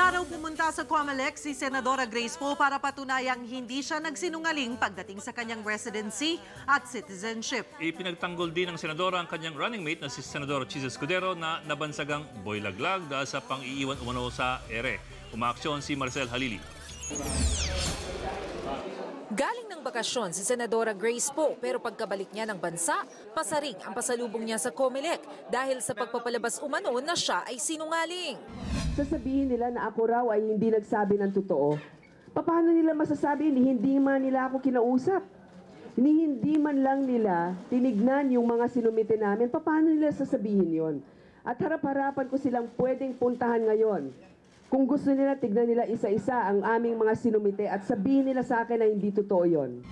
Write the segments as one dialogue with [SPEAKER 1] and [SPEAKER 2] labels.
[SPEAKER 1] Handa raw pumunta sa COMELEC si Senadora Grace Poe para patunayang hindi siya nagsinungaling pagdating sa kanyang residency at citizenship.
[SPEAKER 2] Ipinagtanggol din ng Senadora ang kanyang running mate na si Senador Chis Escudero na nabansagang boy-laglag dahil sa pang-iiwan umano sa ere. Umaaksyon si Maricel Halili.
[SPEAKER 3] Galing ng bakasyon si Senadora Grace Poe pero pagkabalik niya ng bansa, pasaring ang pasalubong niya sa COMELEC dahil sa pagpapalabas umano na siya ay sinungaling.
[SPEAKER 4] Sasabihin nila na ako raw ay hindi nagsabi ng totoo. Paano nila masasabi hindi man nila ako kinausap? Hindi man lang nila tinignan yung mga sinumite namin. Paano nila sasabihin yon? At harap-harapan ko silang pwedeng puntahan ngayon. Kung gusto nila, tignan nila isa-isa ang aming mga sinumite at sabihin nila sa akin na hindi totoo yon.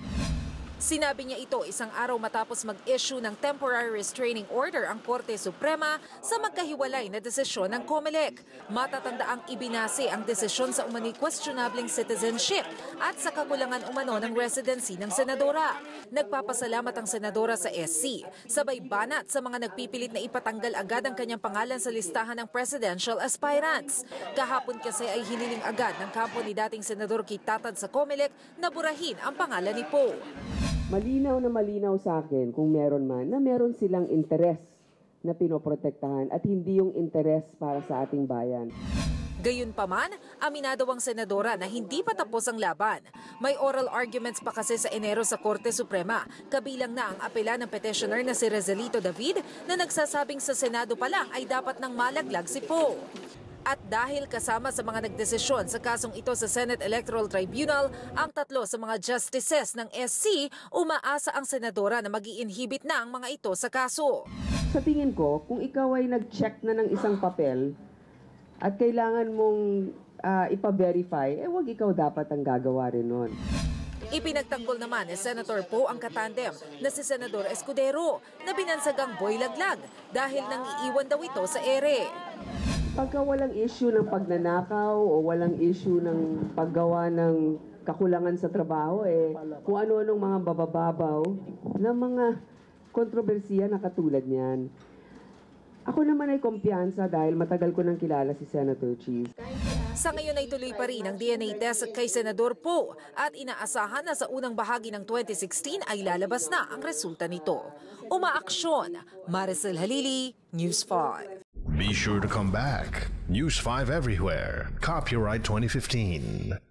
[SPEAKER 3] Sinabi niya ito isang araw matapos mag-issue ng temporary restraining order ang Korte Suprema sa magkahiwalay na desisyon ng COMELEC. Matatandaang ibinase ang desisyon sa umano'y questionabling citizenship at sa kakulangan umano ng residency ng senadora. Nagpapasalamat ang senadora sa SC, sabay banat sa mga nagpipilit na ipatanggal agad ang kanyang pangalan sa listahan ng presidential aspirants. Kahapon kasi ay hiniling agad ng kampo ni dating Senador Kit Tatad sa COMELEC na burahin ang pangalan ni Poe.
[SPEAKER 4] Malinaw na malinaw sa akin kung meron man na meron silang interes na pinoprotektahan at hindi yung interes para sa ating bayan.
[SPEAKER 3] Gayunpaman, aminado ang senadora na hindi pa tapos ang laban. May oral arguments pa kasi sa Enero sa Korte Suprema, kabilang na ang apela ng petitioner na si Rezelito David na nagsasabing sa Senado pa lang ay dapat nang malaglag si Poe. At dahil kasama sa mga nagdesisyon sa kasong ito sa Senate Electoral Tribunal, ang tatlo sa mga justices ng SC, umaasa ang senadora na mag-i-inhibit na ang mga ito sa kaso.
[SPEAKER 4] Sa tingin ko, kung ikaw ay nag-check na ng isang papel at kailangan mong ipa-verify, wag ikaw dapat ang gagawa rin nun.
[SPEAKER 3] Ipinagtanggol naman ni Senator Poe ang katandem na si Senador Escudero na binansagang boy-laglag dahil nangiiwan daw ito sa ere.
[SPEAKER 4] Pagka walang issue ng pagnanakaw o walang issue ng paggawa ng kakulangan sa trabaho, kung ano-anong mga babababaw na mga kontrobersiya na katulad niyan. Ako naman ay kumpiyansa dahil matagal ko nang kilala si Senator Chis.
[SPEAKER 3] Sa ngayon ay tuloy pa rin ang DNA test kay Senador Poe at inaasahan na sa unang bahagi ng 2016 ay lalabas na ang resulta nito. Umaaksyon, Maricel Halili, News 5.
[SPEAKER 5] Be sure to come back. News 5 everywhere. Copyright 2015.